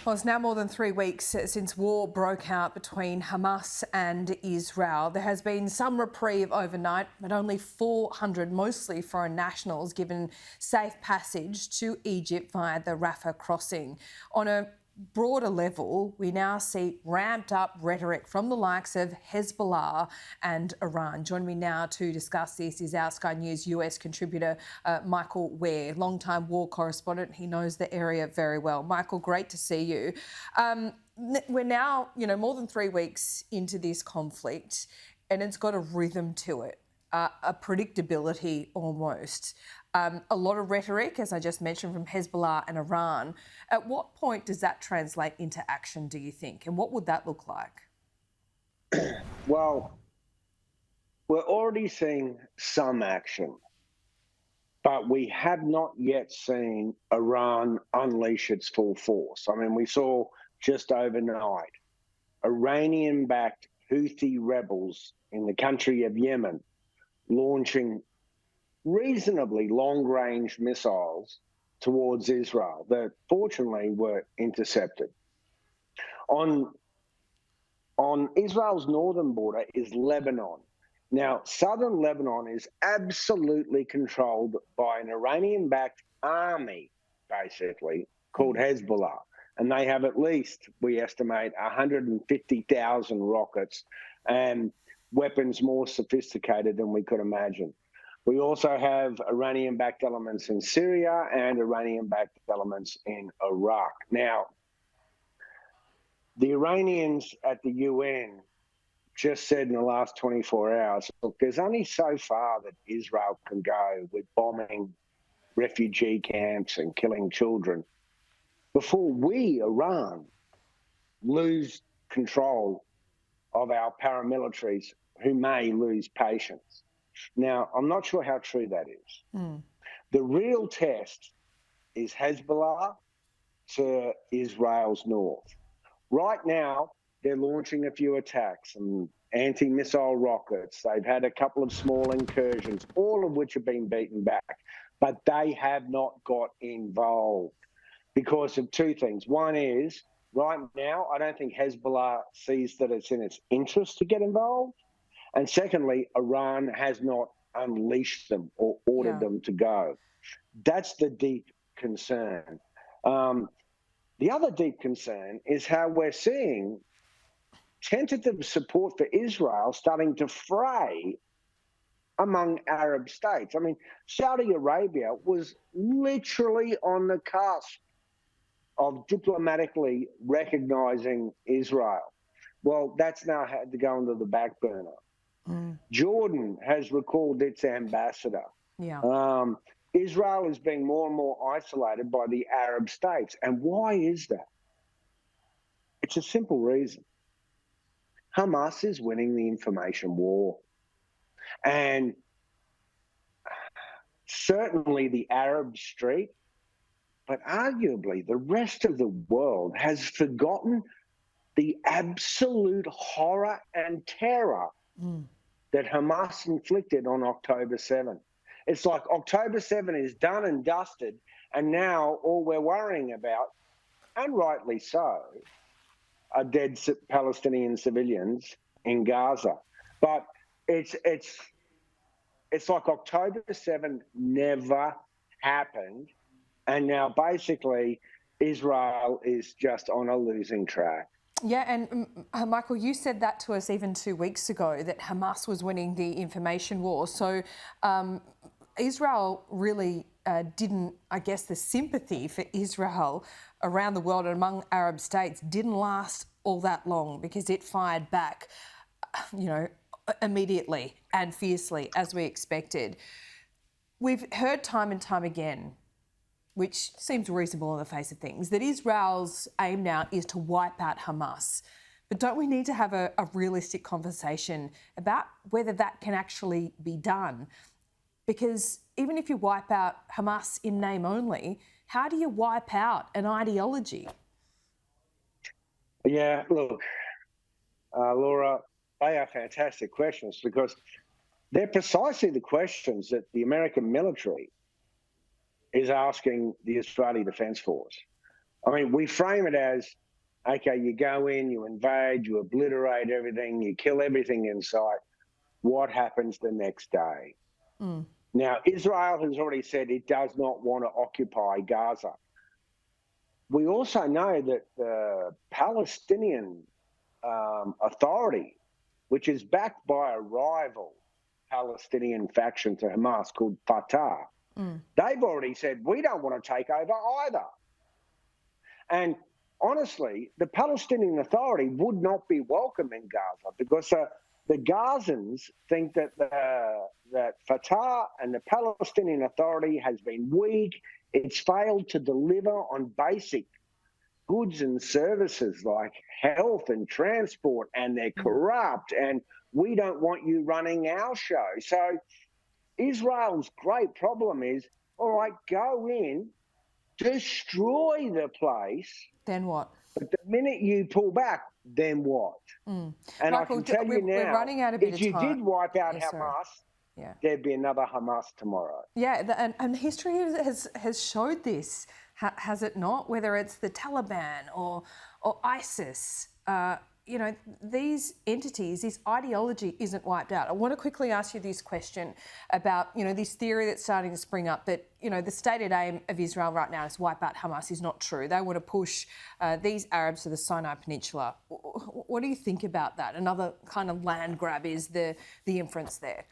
Well, it's now more than 3 weeks since war broke out between Hamas and Israel. There has been some reprieve overnight, but only 400, mostly foreign nationals, given safe passage to Egypt via the Rafah crossing. On a broader level, we now see ramped up rhetoric from the likes of Hezbollah and Iran. Joining me now to discuss this is our Sky News US contributor, Michael Ware, long-time war correspondent. He knows the area very well. Michael, great to see you. We're now, more than 3 weeks into this conflict, and it's got a rhythm to it, a predictability almost. A lot of rhetoric, as I just mentioned, from Hezbollah and Iran. At what point does that translate into action, do you think? And what would that look like? Well, we're already seeing some action, but we have not yet seen Iran unleash its full force. I mean, we saw just overnight Iranian-backed Houthi rebels in the country of Yemen launching reasonably long-range missiles towards Israel that fortunately were intercepted. On Israel's northern border is Lebanon. Now, southern Lebanon is absolutely controlled by an Iranian-backed army, basically, called Hezbollah. And they have at least, we estimate, 150,000 rockets and weapons more sophisticated than we could imagine. We also have Iranian-backed elements in Syria and Iranian-backed elements in Iraq. Now, the Iranians at the UN just said in the last 24 hours, look, there's only so far that Israel can go with bombing refugee camps and killing children before we, Iran, lose control of our paramilitaries who may lose patience. Now, I'm not sure how true that is. The real test is Hezbollah to Israel's north. Right now, they're launching a few attacks and anti-missile rockets. They've had a couple of small incursions, all of which have been beaten back. But they have not got involved because of two things. One is, right now, I don't think Hezbollah sees that it's in its interest to get involved. And secondly, Iran has not unleashed them or ordered them to go. That's the deep concern. The other deep concern is how we're seeing tentative support for Israel starting to fray among Arab states. I mean, Saudi Arabia was literally on the cusp of diplomatically recognizing Israel. Well, that's now had to go into the back burner. Jordan has recalled its ambassador. Israel is being more and more isolated by the Arab states. And why is that? It's a simple reason. Hamas is winning the information war. And certainly the Arab street, but arguably the rest of the world has forgotten the absolute horror and terror that Hamas inflicted on October 7. It's like October 7 is done and dusted, and now all we're worrying about, and rightly so, are dead Palestinian civilians in Gaza. But it's like October 7 never happened, and now basically Israel is just on a losing track. Yeah, and Michael, you said that to us even 2 weeks ago, that Hamas was winning the information war. So Israel really didn't, I guess, the sympathy for Israel around the world and among Arab states didn't last all that long because it fired back, immediately and fiercely as we expected. We've heard time and time again, which seems reasonable on the face of things, that Israel's aim now is to wipe out Hamas. But don't we need to have a realistic conversation about whether that can actually be done? Because even if you wipe out Hamas in name only, how do you wipe out an ideology? Yeah, look, Laura, they are fantastic questions because they're precisely the questions that the American military is asking the Israeli Defence Force. I mean, we frame it as, okay, you go in, you invade, you obliterate everything, you kill everything in sight. What happens the next day? Now, Israel has already said it does not want to occupy Gaza. We also know that the Palestinian Authority, which is backed by a rival Palestinian faction to Hamas called Fatah, they've already said, we don't want to take over either. And honestly, the Palestinian Authority would not be welcome in Gaza because the Gazans think that that Fatah and the Palestinian Authority has been weak. It's failed to deliver on basic goods and services like health and transport, and they're corrupt, and we don't want you running our show. So Israel's great problem is, all right, go in, destroy the place. Then what? But the minute you pull back, then what? And Michael, I can tell you now, we're running out a bit if of you time. did wipe out Yeah, sorry. Hamas, there'd be another Hamas tomorrow. Yeah, and history has showed this, has it not? Whether it's the Taliban or ISIS, these entities, this ideology isn't wiped out. I want to quickly ask you this question about, this theory that's starting to spring up that, the stated aim of Israel right now is to wipe out Hamas is not true. They want to push these Arabs to the Sinai Peninsula. What do you think about that? Another kind of land grab is the inference there.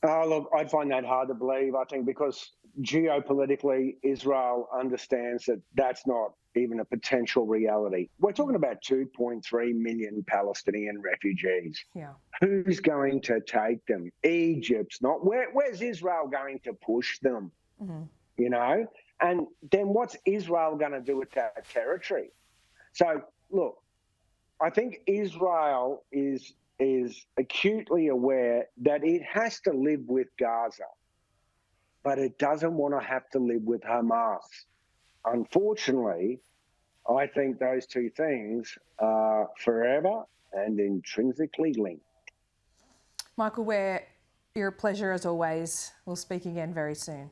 Look, I find that hard to believe, I think, because geopolitically, Israel understands that that's not even a potential reality. We're talking about 2.3 million Palestinian refugees. Yeah. Who's going to take them? Egypt's not. Where's Israel going to push them? And then what's Israel going to do with that territory? So, look, I think Israel is acutely aware that it has to live with Gaza, but it doesn't want to have to live with Hamas. Unfortunately, I think those two things are forever and intrinsically linked. Michael Ware, you're a pleasure as always. We'll speak again very soon.